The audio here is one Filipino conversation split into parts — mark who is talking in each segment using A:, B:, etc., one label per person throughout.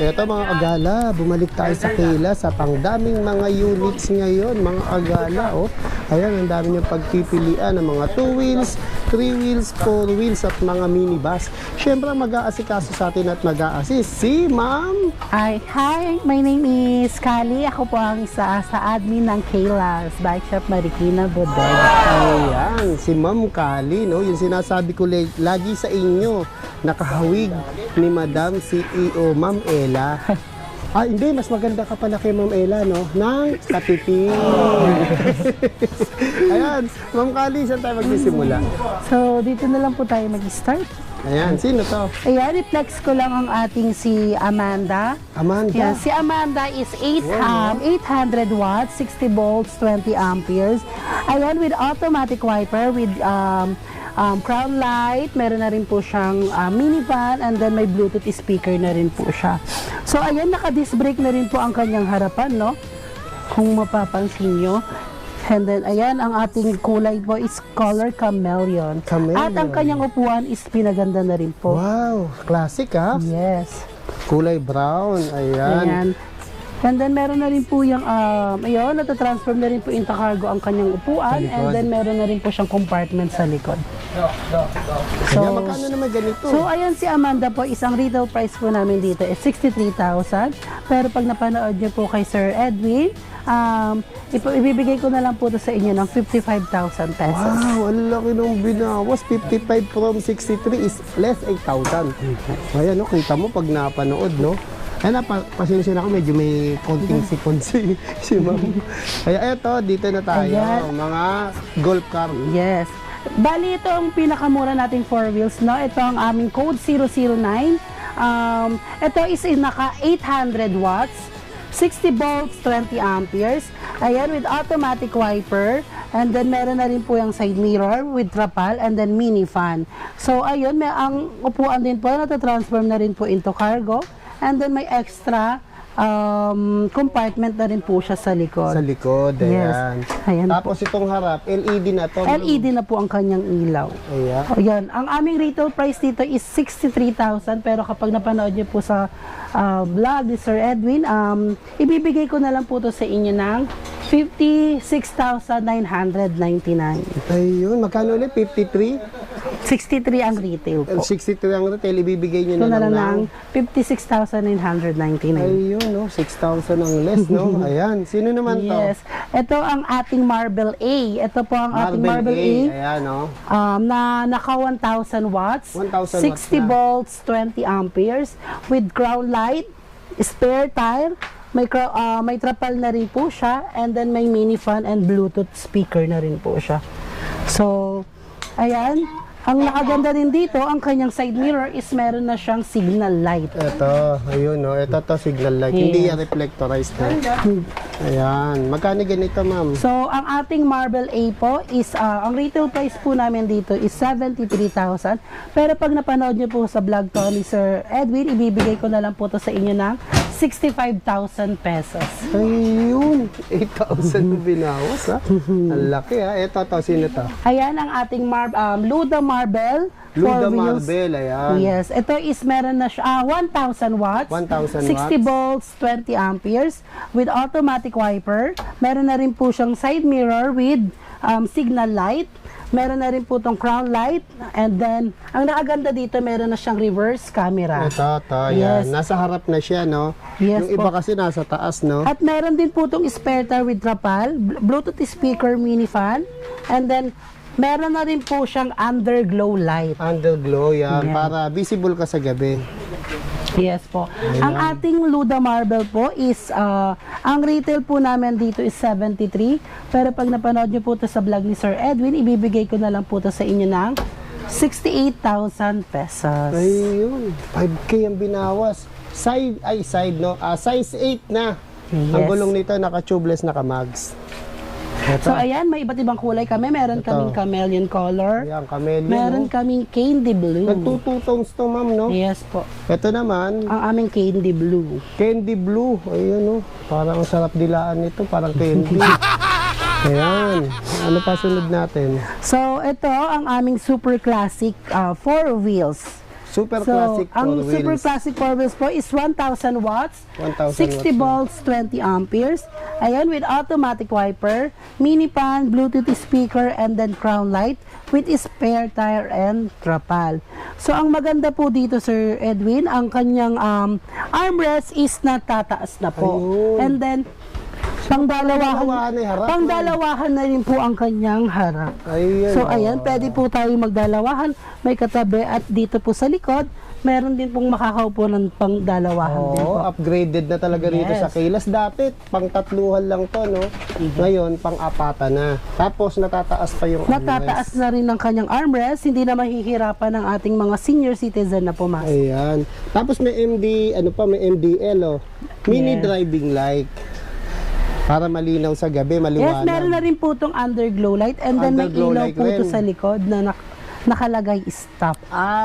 A: Ito mga agala, bumalik tayo sa Kayla sa pangdaming mga units ngayon, mga agala. Oh. Ayan, ang dami niyong pagpipilian ng mga 2 wheels, 3 wheels, 4 wheels at mga minibus. Siyempre mag-aasikaso sa atin at mag-a-assist si Ma'am.
B: Hi, my name is Kali. Ako po ang isa sa admin ng Kayla's Bike Shop Marikina Bodega.
A: Ayan, si Ma'am Kali, no? Yung sinasabi ko lagi sa inyo, nakahawig ni Madam CEO Ma'am Ella. Hindi, mas maganda ka pala kay Ma'am Ella, no? Nang katiting. Ayan, Ma'am Kali, saan tayo magsisimula?
B: So, dito na lang po tayo mag-start.
A: Ayan, sino to?
B: Ayan, i-flex ko lang ang ating si Amanda.
A: Amanda.
B: Yan, si Amanda is 800 watts, 60 volts, 20 amperes. Ayan, with automatic wiper, with crown light, meron na rin po siyang minivan, and then may Bluetooth speaker na rin po siya. So ayan, naka-disc brake na rin po ang kanyang harapan, no? Kung mapapansin nyo. And then ayan, ang ating kulay po is color chameleon. At ang kanyang upuan is pinaganda na rin po.
A: Wow, classic ha?
B: Yes.
A: Kulay brown, ayan.
B: Ayan. And then meron na rin po yung, ayun, natatransform na rin po into cargo ang kanyang upuan. And then meron na rin po siyang compartment sa likod.
A: So, magkano naman ganito?
B: So, ayan si Amanda po, isang retail price po namin dito is 63,000. Pero pag napanood niyo po kay Sir Edwin, ibibigay ko na lang po ito sa inyo ng 55,000 pesos.
A: Wow, ang laki nung binawas. 55 from 63 is less 8,000. Ayan, no, kita mo pag napanood, no? Ay pasensya na ako, medyo may konting sipon si Ma'am. Kaya eto, dito na tayo.
B: Ayan.
A: Mga golf car.
B: Yes. Bali, ito ang pinakamura nating 4 wheels, no? Ito ang aming code 009. Ito is naka 800 watts, 60 volts, 20 amperes. Ayan, with automatic wiper. And then, meron na rin po yung side mirror with trapal and then mini fan. So, ayun, ang upuan din po, natatransform na rin po into cargo. And then may extra compartment na rin po siya sa likod.
A: Sa likod, ayan.
B: Yes. Ayan.
A: Tapos itong harap, LED na to.
B: LED na po ang kanyang ilaw.
A: Ayan.
B: Ayan. Ang aming retail price dito is 63,000. Pero kapag napanood niyo po sa vlog ni Sir Edwin, ibibigay ko na lang po to sa inyo ng 56,999.
A: Ayun, magkano ulit? 53?
B: 63 ang retail po.
A: 63 ang retail, ibibigay nyo
B: Ito
A: na
B: na
A: lang
B: lang
A: ng...
B: ng 56,999.
A: Ayun, no? 6,000 ang less, no? Ayan, sino naman to?
B: Yes. Ito ang ating Marble A. Ito po ang ating Marble A.
A: Ayan, no?
B: Na naka 1,000 watts,
A: 1,000
B: 60
A: watts na.
B: volts, 20 amperes, with ground light, spare tire, may trapal na rin po siya, and then may mini fan and Bluetooth speaker na rin po siya. So, ayan. Ang nakaganda din dito, ang kanyang side mirror is meron na siyang signal light.
A: Ito, ayun, no? Ito to signal light.
B: Yes.
A: Hindi yan reflectorized na. Ayan. Magkano ganito, ma'am?
B: So, ang ating Marble A po is, ang retail price po namin dito is 73,000. Pero pag napanood niyo po sa vlog to ni Sir Edwin, ibibigay ko na lang po to sa inyo ng 65,000 pesos.
A: Ayun, 8,000 binawas, ha? Ang laki, ha? Ito, to, sino to?
B: Ayan ang ating Luda Marble.
A: Luda
B: 4 wheels.
A: Marble, ayan.
B: Yes, ito is meron na siya 1,000 watts,
A: 1,000
B: 60 volts, 20 amperes with automatic wiper. Meron na rin po siyang side mirror with signal light. Meron na rin po tong crown light, and then ang nakaganda dito, meron na siyang reverse camera.
A: Ito,
B: Yes.
A: yan. Nasa harap na siya, no?
B: Yes
A: Yung iba
B: po.
A: kasi nasa taas, no?
B: At meron din po tong spare tire with trapal, Bluetooth speaker, mini fan, and then meron na rin po siyang underglow light.
A: Underglow, yan.
B: Yan.
A: Para visible ka sa gabi.
B: Yes po. Ang ating Luda Marble po is, ang retail po namin dito is 73. Pero pag napanood nyo po ito sa vlog ni Sir Edwin, ibibigay ko na lang po ito sa inyo ng 68,000 pesos.
A: Ayun, 5K ang binawas. Side, no? Size 8 na. Ang
B: Yes.
A: gulong nito, naka-tubeless, naka-mags.
B: So ayan, may iba't ibang kulay kami. Meron kaming chameleon color.
A: Ayan, camellia,
B: Meron
A: no?
B: kaming candy blue.
A: Nagtututong to, ma'am, no?
B: Yes po.
A: Ito naman,
B: Ang aming candy blue.
A: candy blue. Ayun, no? Parang ang sarap dilaan nito, parang candy. Ayan. Ano pa sunod natin?
B: So ito ang aming super classic 4 wheels.
A: Super
B: So,
A: classic
B: ang
A: 4
B: super
A: wheels.
B: classic 4 wheels po is 1,000 watts,
A: 1,000
B: 60 volts, 20 amperes. Ayan, with automatic wiper, mini fan, Bluetooth speaker, and then crown light with spare tire and trapal. So, ang maganda po dito, Sir Edwin, ang kanyang armrest is natataas na po.
A: Ayun.
B: And then,
A: Dalawahan ay harap,
B: pangdalawahan na rin po ang kanyang harap.
A: Ayan.
B: So, ayan, pwede po tayo magdalawahan. May katabi at dito po sa likod, meron din pong makakaupo ng pangdalawahan din po.
A: Upgraded na talaga rito
B: Yes.
A: sa Kaylas. Dati, pang tatluhan lang to, no? Ngayon, pang apatan na. Tapos, natataas pa yung
B: Natataas na rin ng kanyang armrest, hindi na mahihirapan ng ating mga senior citizen na pumasok.
A: Ayan. Tapos, may may MDL, oh. Mini
B: Yes.
A: driving light. Para malinaw sa gabi,
B: Yes,
A: maliwanag.
B: meron na rin po itong underglow light and then may
A: Underglow
B: ilaw
A: light
B: po ito
A: rin.
B: sa likod na nakalagay stop.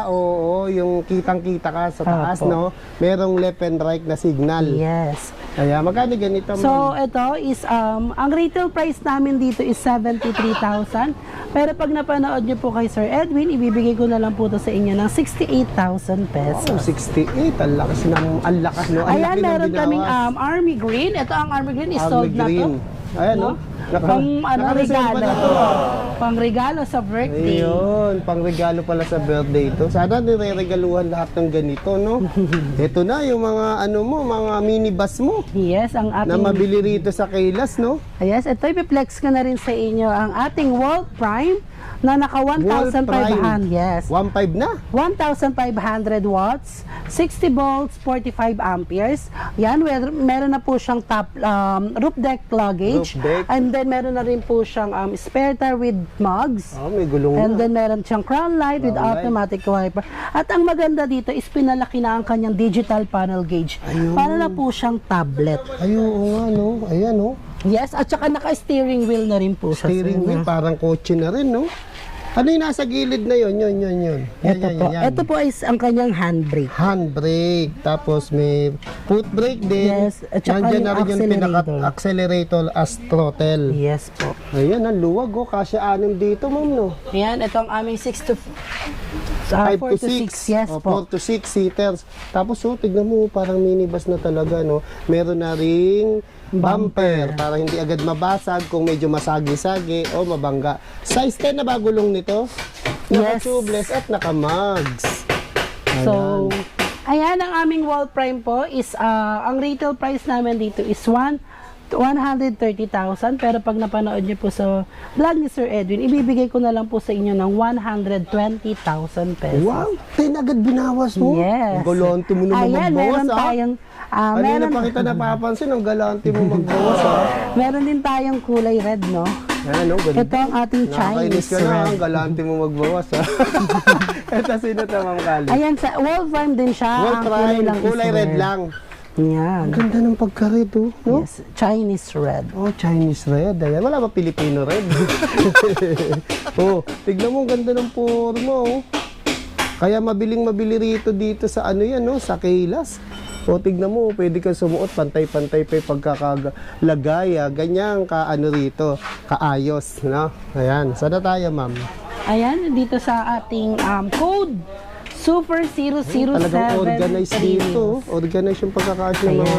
A: Oo, yung kitang-kita ka sa taas,
B: Opo.
A: no? Merong left and right na signal.
B: Yes.
A: Kaya, magkano ganito,
B: So,
A: ma'am?
B: ito is, ang retail price namin dito is 73,000. Pero pag napanood nyo po kay Sir Edwin, ibibigay ko na lang po ito sa inyo ng 68,000 pesos.
A: 68. Ang lakas, ang lakas, no? Ang
B: Ayan,
A: laki ng
B: meron kaming
A: binawas.
B: army green. Ito ang army green is
A: Army
B: sold na to.
A: green. Ayan, no?
B: Pang
A: Naka-reserve
B: regalo.
A: pa na to, ah.
B: Pang regalo sa birthday.
A: Ayun, pang regalo pala sa birthday ito. Sana nire-regaluhan lahat ng ganito, no? Ito na yung mga mga minibus mo
B: Yes, ang
A: na
B: ating
A: mabili rito sa Kaylas, no?
B: Yes, ito ipiplex ko na rin sa inyo ang ating Wall Prime na naka 1,500. Yes.
A: 1.5 na.
B: 1,500 watts, 60 volts, 45 amperes. Yan, meron na po siyang top roof deck luggage.
A: Roof deck.
B: And then meron na rin po siyang spare tire with mugs.
A: Oh, may gulong
B: And
A: na.
B: then meron siyang crown light with
A: Crown light.
B: automatic wiper. At ang maganda dito is pinalaki na ang kanyang digital panel gauge.
A: Ayun.
B: Para na po siyang tablet.
A: Ayun, oo nga, no? Ayan, no?
B: Yes, at saka naka-steering wheel na rin po siya.
A: Steering wheel, parang kotse na rin, no? Ano yung nasa gilid na yun? Yun. Yan,
B: Ito
A: yan,
B: po.
A: yan.
B: Ito po is ang kanyang handbrake.
A: Handbrake, tapos may foot brake din.
B: Yes, at saka
A: Nandiyan
B: yung
A: na rin yung
B: accelerator.
A: pinaka-accelerator as throttle.
B: Yes po.
A: Ayan, ang luwag, oh. Kasya 6 dito, ma'am, no?
B: Yan, ito ang aming 4 to 6. Yes
A: Oh,
B: po.
A: 4 to 6 seaters. Tapos, oh, tignan mo, parang minibus na talaga, no? Meron na ring bumper para hindi agad mabasag kung medyo masagi-sagi o mabangga. Size 10 na ba gulong nito?
B: Yes.
A: Naka-tubeless at naka-mugs.
B: So, ayan ang aming wall prime po is, ang retail price namin dito is 130,000, pero pag napanood niyo po sa vlog ni Sir Edwin, ibibigay ko na lang po sa inyo ng 120,000 pesos.
A: Wow, 10 agad binawas mo.
B: Yes.
A: Ang galante mo naman
B: Ayan,
A: magbawas,
B: meron
A: ha?
B: tayong
A: Kanina pa kita napapansin, ang galante mo magbawas, ha?
B: meron din tayong kulay red, no?
A: Ayan, oh, ganda.
B: Ito ang ating
A: Nakakainis
B: Chinese
A: ka na,
B: red.
A: ang galante mo magbawas, ha? Ito, sino ito, Ma'am Kali?
B: Ayan, sa wall prime din siya.
A: Wall
B: Ang
A: prime,
B: lang is
A: kulay red lang.
B: Yan.
A: Ang ganda ng pagka-red, oh. No?
B: Yes, Chinese red.
A: Oh, Chinese red. Ayan. Wala ba Filipino red? Oh, tignan mo, ang ganda ng forma, oh. Kaya mabili rito dito sa ano yan, no? Sa Kaylas. O, tignan mo, pwede ka sumuot, pantay-pantay pa yung pagkakalagay, ganyan ka, ano rito, kaayos, no? Ayan, sana tayo, ma'am.
B: Ayan, dito sa ating code, Super 007.
A: Talagang organized dito, organized yung pagkakaayos ng mga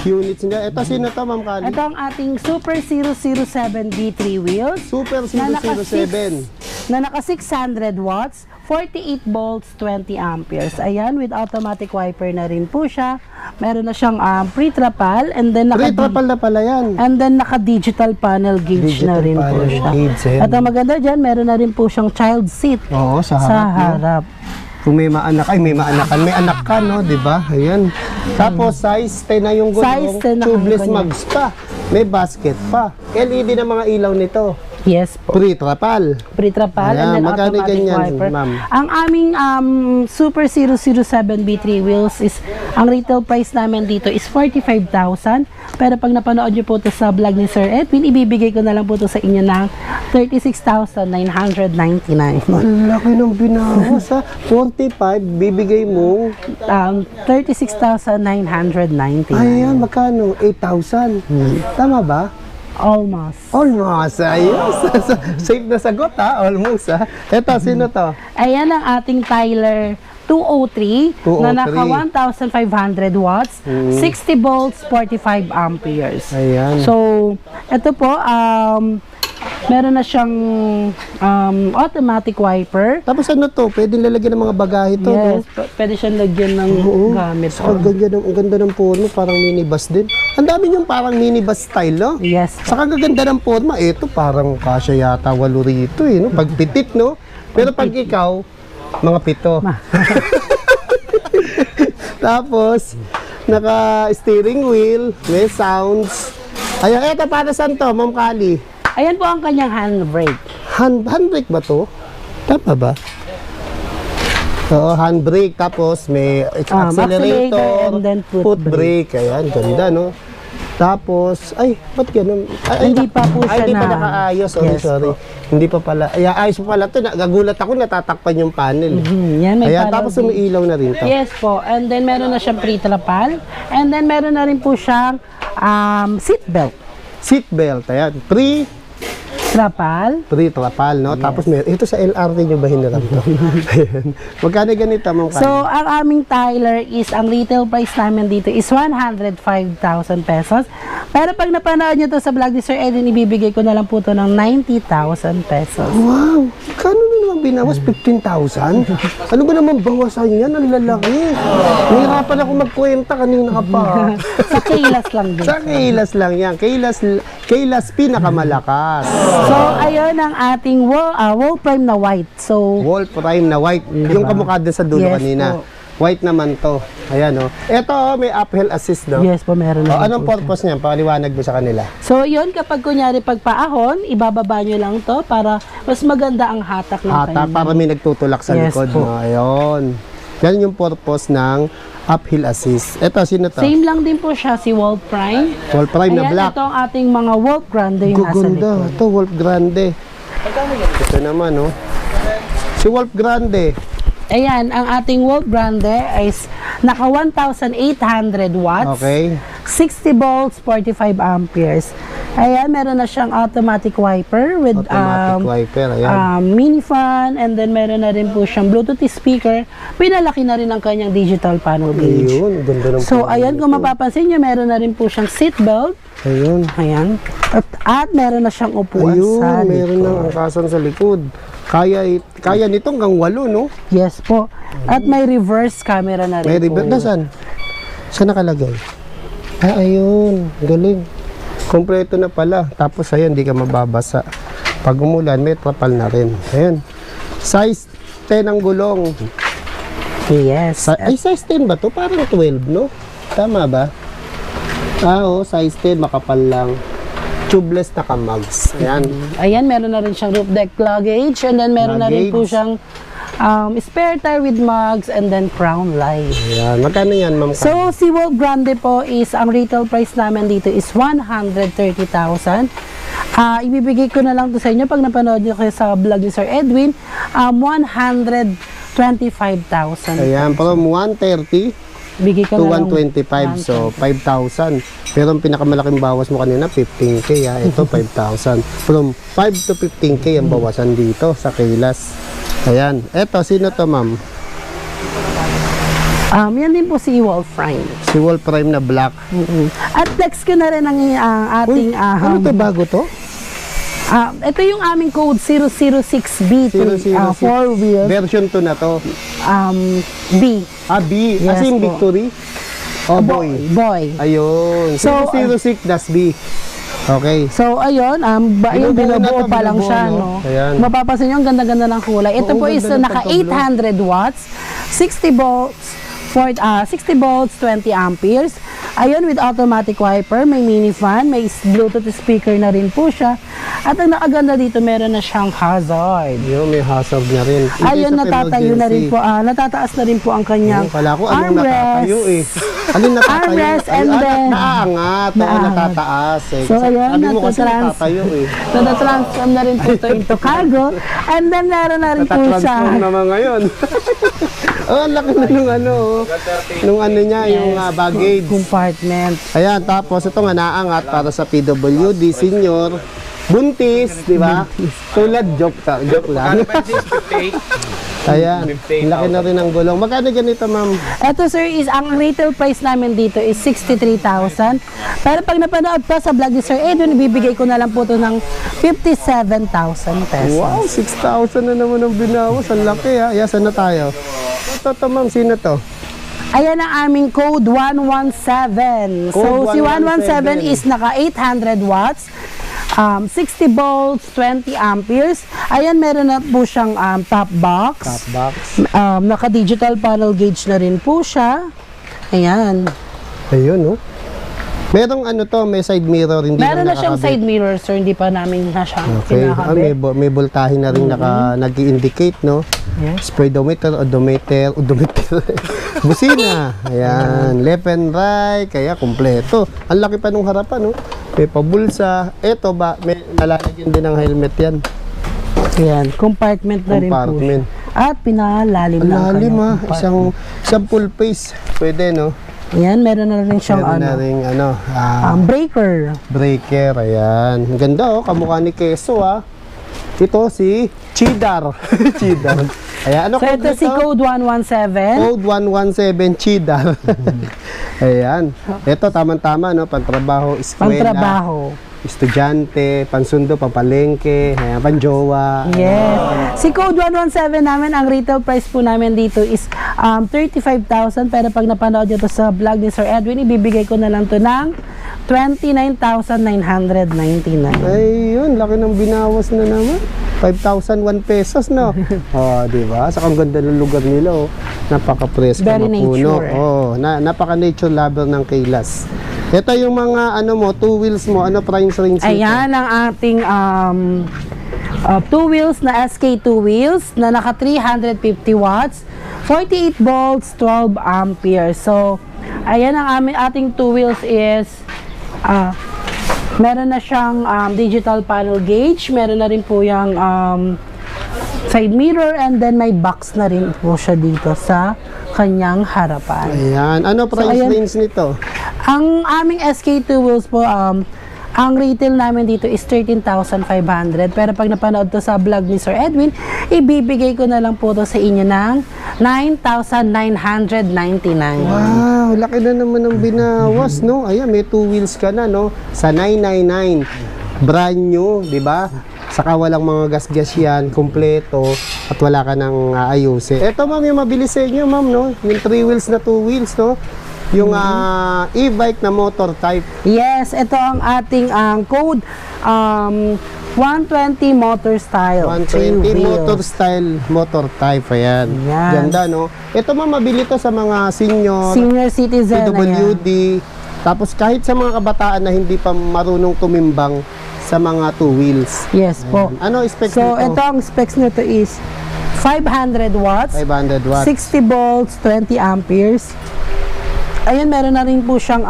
A: units niya. Ito, sino to, Ma'am Kali?
B: Ito ang ating Super 007 B3 wheels.
A: Super
B: na naka
A: 007.
B: na naka 600 watts, 48 volts, 20 amperes. Ayan, with automatic wiper na rin po siya. Meron na siyang pre-trapal and then
A: Pre-trapal na pala yan.
B: and then naka-digital panel gauge
A: Digital
B: na rin po
A: panel
B: siya.
A: gauge, ayan.
B: At ang maganda dyan, meron na rin po siyang child seat
A: Oo, sa harap.
B: sa
A: no?
B: harap.
A: Kung may maanak, may maanakan. May anak ka, no? Diba? Ayan. Tapos, size 10 na yung
B: Size
A: gulong.
B: 10 na
A: Tubeless
B: ang kanya.
A: mugs pa. May basket pa. LED na mga ilaw nito.
B: Yes po.
A: Pre-trapal.
B: Pre-trapal
A: Ayan,
B: and then
A: magkano
B: automatic
A: ganyan,
B: wiper.
A: ma'am?
B: Ang aming Super 007 B3 wheels is, ang retail price namin dito is 45,000. Pero pag napanood nyo po ito sa vlog ni Sir Edwin, ibibigay ko na lang po ito sa inyo ng 36,999.
A: Ang laki ng binawas, ha? 45, bibigay mo.
B: 36,999.
A: Ayan, magkano? 8,000. Tama ba?
B: Almost.
A: Almost. Ayos. Safe na sagot, ha? Almost, ha? Eto, sino to?
B: Ayan ang ating Tyler 203 na naka
A: 203.
B: 1,500 watts, 60 volts, 45 amperes.
A: Ayan.
B: So, ito po, meron na siyang automatic wiper.
A: Tapos ano to? Pwede lalagyan ng mga bagahe to, no?
B: Yes, pwede siyang lagyan ng gamit.
A: Saka ang ganda ng forma, parang minibus din. Ang dami yung parang minibus style, no?
B: Yes.
A: Saka ang ganda ng forma, ito parang kasya yata 8 rito, eh, no? Pagpitit, no? Pero pag ikaw, mga 7. Tapos, naka-steering wheel, may sounds. Ayan, eto para saan to, Ma'am Kali?
B: Ayan po ang kanyang handbrake.
A: Handbrake ba to? Tama ba? Oo, handbrake. Tapos may accelerator,
B: and then
A: foot brake. Ayan, ganda, no? Tapos, ay, ba't ganun?
B: Hindi pa po siya
A: hindi pa
B: na-
A: nakaayos.
B: Yes
A: Sorry. Hindi pa pala. Ay, ayos pa pala to. Nagulat ako, natatakpan yung panel.
B: Yan, may
A: Ayan,
B: parang
A: tapos umiilaw na rin to.
B: Yes po. And then meron na siyang pre-trapal. And then meron na rin po siyang seat belt.
A: Seat belt, ayan.
B: Trapal.
A: Pre-trapal, no? Tapos ito sa LRT nyo ba hiniram to? Ayan. Magkano ganito, Ma'am Kali?
B: So, ang aming Tyler is, ang retail price namin dito is 105,000 pesos. Pero pag napanood nyo to sa vlog ni Sir Edwin, ibibigay ko na lang po to ng 90,000 pesos.
A: Wow! Kano na naman binawas? 15,000? Ano ba naman bawasan yan? Ang lalaki. Nahirapan ako magkwenta kanina ka pa.
B: Sa Kailas lang din.
A: Sa Kailas lang yan. Kailas pinakamalakas.
B: So, ayun ang ating wall prime na white. So,
A: Wall prime na white. Yung kamukha din sa dulo
B: Yes
A: kanina.
B: po.
A: White naman to. Ayan, oh. Ito, may uphill assist, no?
B: yes po, meron
A: Oh,
B: na.
A: anong purpose niyan? Paliwanag mo sa kanila.
B: So, yun, kapag kunyari pagpaahon, ibababa nyo lang to para mas maganda ang hatak ng
A: Hata, para may nagtutulak sa
B: Yes
A: likod,
B: po.
A: no? Ayun. Yan yung purpose ng uphill assist. Ito, sino to?
B: Same lang din po siya, si Wolf Prime.
A: Wall prime na
B: Ayan,
A: black.
B: ito ang ating mga Wolf Grande yung nasa
A: Guganda.
B: likod.
A: Ito, Wolf Grande. Ito naman, oh. Si Wolf Grande.
B: Ayan, ang ating Wolf Grande is naka 1,800 watts.
A: Okay.
B: 60 volts, 45 amperes. Ayan, meron na siyang automatic wiper with
A: Automatic wiper. Ayan.
B: mini fan, and then meron na rin po siyang Bluetooth speaker. Pinalaki na rin ang kanyang digital panel gauge.
A: Ayun, ganda ng
B: So, ayan, kung mapapansin nyo, meron na rin po siyang seat belt.
A: Ayun.
B: Ayan. At meron na siyang upuan sa
A: Ayun, meron
B: likod.
A: ng angkasan sa likod. Kaya nito hanggang 8, no?
B: Yes po. At may reverse camera na rin
A: May
B: po.
A: ribbon. Nasaan? Saan nakalagay? Ayun. Galing. Kompleto na pala. Tapos ayan, hindi ka mababasa. Pag umulan, may trapal na rin. Ayan. Size 10 ang gulong.
B: Yes.
A: Ay, size 10 ba to? Parang 12, no? Tama ba? Oo, size 10. Makapal lang. Tubeless na kamags. Ayan.
B: Ayan, meron na rin siyang roof deck luggage, and then meron na rin po
A: Luggage.
B: siyang spare tire with mugs, and then crown light.
A: Ayan. Magkano yan, Ma'am?
B: So, si Wolf Grande po is, ang retail price namin dito is 130,000. Ibibigay ko na lang to sa inyo pag napanood nyo kayo sa vlog ni Sir Edwin, 125,000.
A: Ayan, from 130
B: Bigay ko
A: to
B: na lang
A: 125. So, 5,000. Pero ang pinakamalaking bawas mo kanina, 15K. Ha? Ito, 5,000. From 5 to 15K ang bawasan dito sa Kailas. Ayan. Eto, sino to, ma'am?
B: Yan din po si Wolf Prime.
A: Si Wolf Prime na black.
B: At flex ko na rin ang ating
A: Ano to, bago to?
B: ito yung aming code 006B to
A: 006.
B: 4 wheels
A: Version 2 na to.
B: B.
A: B.
B: Yes
A: As in
B: po.
A: Victory? O boy?
B: Boy.
A: Ayun.
B: So,
A: 006 das B. Okay.
B: So, ayun, yung
A: Binubuo na
B: binubuo
A: to,
B: pa lang
A: binubuo,
B: siya,
A: no?
B: no?
A: Ayan.
B: Mapapansin nyo, ang ganda-ganda ng kulay. Ito
A: Oo,
B: po is
A: ganda ng
B: naka
A: pagka-blue.
B: 800 watts, 60 volts, 60 volts, 20 amperes. Ayun, with automatic wiper, may mini fan, may Bluetooth speaker na rin po siya. At ang nakaganda dito, meron na siyang hazard.
A: Yun, may hazard na rin. In
B: Ayun,
A: case of
B: natatayo na rin
A: emergency.
B: po, natataas na rin po ang kanyang
A: Kala ko anong natatayo eh. Alin natatayo?
B: Armrest, and then
A: naaangat. Oo,
B: naaangat.
A: natataas eh.
B: So, ayun,
A: sabi mo kasi natatayo eh.
B: natatransform na rin po ito into cargo. And then, meron na rin po siya.
A: Natatransform naman ngayon. Oh, ang laki na nung ano. Nung ano niya, yung baggage.
B: Compartment.
A: Ayan, tapos ito nga naangat para sa PWD, senior, buntis, di ba? Tulad, joke lang. Ayan, laki na rin ang gulong. Magkano ganito, ma'am?
B: Ito sir is, ang retail price namin dito is 63,000. Pero pag napanood pa sa vlog ni Sir Edwin, ibibigay ko na lang po ito ng 57,000 pesos.
A: Wow, 6,000 na naman ang binawas. Ang laki ha. Ayan, saan na tayo? Ito, ma'am, sino to?
B: Ayan ang aming code 117. So,
A: Code
B: si 117
A: 117
B: is naka 800 watts, 60 volts, 20 amperes. Ayan, meron na po siyang top box.
A: Top box.
B: Naka-digital panel gauge na rin po siya. Ayan.
A: Ayun, oh. Merong ano to, may side mirror, hindi
B: Meron na
A: lang
B: siyang
A: nakakabit.
B: side mirror, sir. Hindi pa namin na siya
A: Okay. May,
B: kinakabit.
A: may voltahe na rin nag-indicate, no?
B: Yes.
A: Speedometer, odometer, busina. Ayan, left and right, kaya kumpleto. Ang laki pa nung harapan, no? May pabulsa. Eto ba, may nalalagyan din ng helmet yan.
B: Ayan, compartment na rin po siya.
A: Compartment.
B: At pinalalim
A: Ang
B: na ang
A: lalim
B: kanyang
A: ha, isang full face. Pwede, no?
B: Ayan, meron na rin siyang
A: Meron na rin,
B: breaker.
A: breaker, ayan. Ang ganda, oh, kamukha ni Keso, ha. Ito si Cheddar. Cheddar. Ayan, ano
B: So ito si code 117.
A: Code 117 Cheddar. Ayan. Ito, tamang-tama, no? Pantrabaho, eskwela,
B: Pangtrabaho.
A: estudyante, pansundo, pampalengke, ayan, panjowa.
B: Yes. Si code 117 namin, ang retail price po namin dito is 35,000. Pero pag napanood nyo to sa vlog ni Sir Edwin, ibibigay ko na lang to ng 29,999.
A: Ayun, laki ng binawas na naman. 5,001 pesos, no? Oh, di ba? Sa ang ganda ng lugar nila, oh. Napaka-presko,
B: Very
A: mapuno.
B: nature.
A: Oh, napaka-nature lover ng Kaylas. Ito yung mga ano mo, two wheels mo, ano price range nito?
B: Ayan ang ating two wheels na SK2 wheels na naka 350 watts, 48 volts, 12 amperes. So, ayan ang ating two wheels is meron na siyang digital panel gauge, meron na rin po yung side mirror, and then may box na rin po siya dito sa kanyang harapan.
A: Ayan. Ano price
B: ayan.
A: range nito?
B: Ang aming SK2 wheels po, ang retail namin dito is 13,500. Pero pag napanood to sa vlog ni Sir Edwin, ibibigay ko na lang po to sa inyo ng 9,999.
A: Wow, laki na naman ng binawas, no? Ayan, may two wheels ka na, no? Sa 999. Brand new, di ba? Saka walang mga gas-gas yan, kumpleto, at wala ka nang aayusin. Ito, ma'am, yung mabilis sa inyo, ma'am, no? Yung 3 wheels na 2 wheels, no? Yung e-bike na motor type.
B: Yes, ito ang ating code 120 motor style.
A: 120 motor style, motor type, ayan.
B: Ayan.
A: Ganda, no? Ito, ma'am, mabili to sa mga senior,
B: Senior citizen. ayan.
A: PWD, tapos kahit sa mga kabataan na hindi pa marunong tumimbang sa mga two wheels.
B: Yes po.
A: Ano specs
B: So,
A: nito?
B: ito ang specs nito is 500 watts,
A: 500 watts.
B: 60 volts, 20 amperes. Ayun, meron na rin po siyang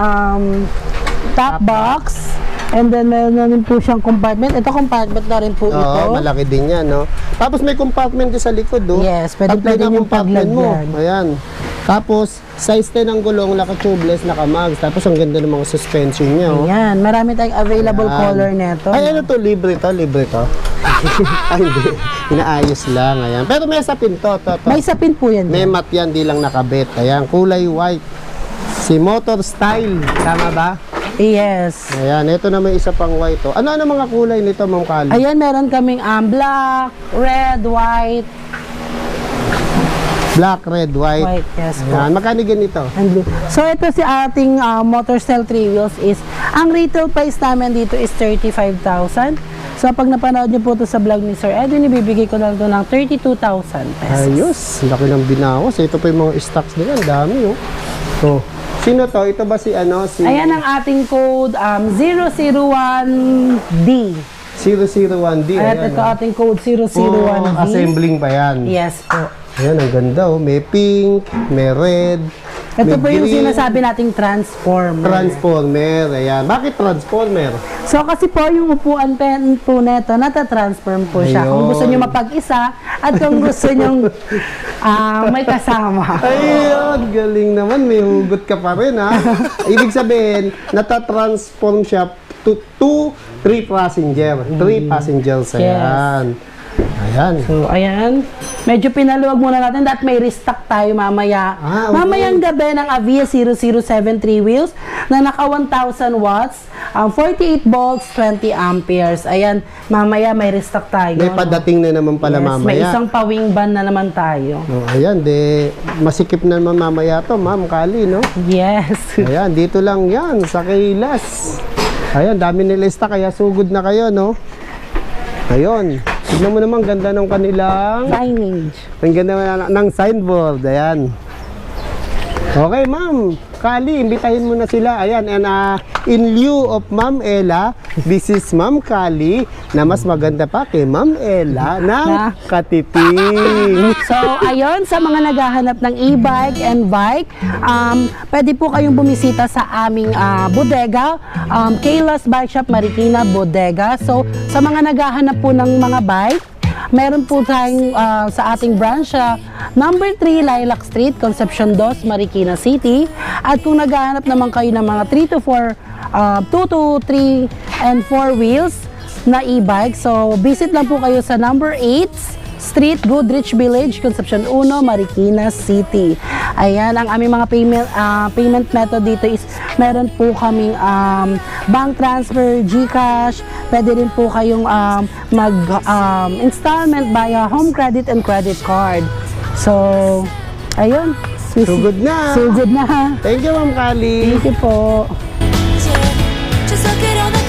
B: top box. And then, meron na rin po siyang compartment. Ito, compartment na rin po ito.
A: Oo, malaki din yan, no? Tapos may compartment din sa likod, no?
B: Yes, pwede
A: Tatlo na
B: yung
A: compartment mo.
B: paglagyan.
A: Ayan. Tapos, size 10 ng gulong, naka-tubeless, naka-mags. Tapos, ang ganda ng mga suspension niya, oh.
B: Ayan, marami tayong available
A: Ayan.
B: color nito.
A: Ay, ano to? Libre to? Libre to? Ay, hindi. Inaayos lang, ayan. Pero may sapin to.
B: May sapin po yan.
A: May mat yan, di lang nakabit. Ayan, kulay white. Si Motor Style, tama ba?
B: Yes.
A: Ayan, ito na may isa pang white. Oh. Ano mga kulay nito, Ma'am Kali?
B: Ayan, meron kaming black, red, white.
A: Black, red, white.
B: White, yes po.
A: Ayan, magkano ganito?
B: And blue. So, ito si ating motor style 3 wheels is, ang retail price namin dito is 35,000. So, pag napanood niyo po ito sa vlog ni Sir Edwin, ibibigay ko lang ito ng 32,000 pesos.
A: Ayos, laki ng binawas. Ito pa yung mga stocks nila, ang dami, oh. So, sino to? Ito ba si ano? Si
B: Ayan ang ating code 001D.
A: 001D.
B: At
A: Ayan,
B: ito
A: oh.
B: ating code 001D.
A: Assembling pa yan.
B: Yes po.
A: Ayan, ang ganda, oh. May pink, may red,
B: Ito
A: may
B: po yung
A: green.
B: sinasabi nating transformer.
A: Transformer, ayan. Bakit transformer?
B: So kasi po yung upuan po neto, nata-transform po siya. Kung
A: Ayun.
B: gusto nyo mapag-isa at kung gusto nyo may kasama.
A: Ayun, galing naman. May hugot ka pa rin, ha? Ibig sabihin, nata-transform siya to 3 passenger. 3 passengers,
B: Yes.
A: ayan. Ayan.
B: So, ayan. Medyo pinaluwag muna natin dahil may restock tayo mamaya.
A: Ah, okay.
B: Mamayang gabi ng Avia 0073 wheels na naka 1,000 watts, 48 volts, 20 amperes. Ayan, mamaya may restock tayo.
A: May padating na naman pala
B: Yes,
A: mamaya.
B: may isang pawing ban na naman tayo.
A: Oh, ayan, masikip na naman mamaya to, Ma'am Kali, no?
B: Yes.
A: Ayan, dito lang yan, sa Kailas. Ayan, dami nila stock, kaya sugod na kayo, no? Ayun, tignan mo naman, ganda ng kanilang,
B: Signage.
A: ang ganda ng signboard, ayan. Okay, Ma'am Kali, imbitahin mo na sila. Ayan, and in lieu of Ma'am Ella, this is Ma'am Kali, na mas maganda pa kay Ma'am Ella ng Katiting.
B: So, ayun, sa mga naghahanap ng e-bike and bike, pwede po kayong bumisita sa aming bodega, Kayla's Bike Shop Marikina Bodega. So, sa mga naghahanap po ng mga bike, meron po tayong sa ating branch number 3 Lilac Street, Concepcion 2, Marikina City. At kung naghahanap naman kayo ng mga 3 to 4, 2 to 3 and 4 wheels na e-bike, so visit lang po kayo sa number 8 Street, Goodrich Village, Concepcion 1, Marikina City. Ayan, ang aming mga payment method dito is meron po kaming bank transfer, GCash, pwede rin po kayong installment via home credit and credit card. So, ayun.
A: Sugod na.
B: Sugod na.
A: Thank you, Ma'am Kali.
B: Thank you po.
C: Just look at all the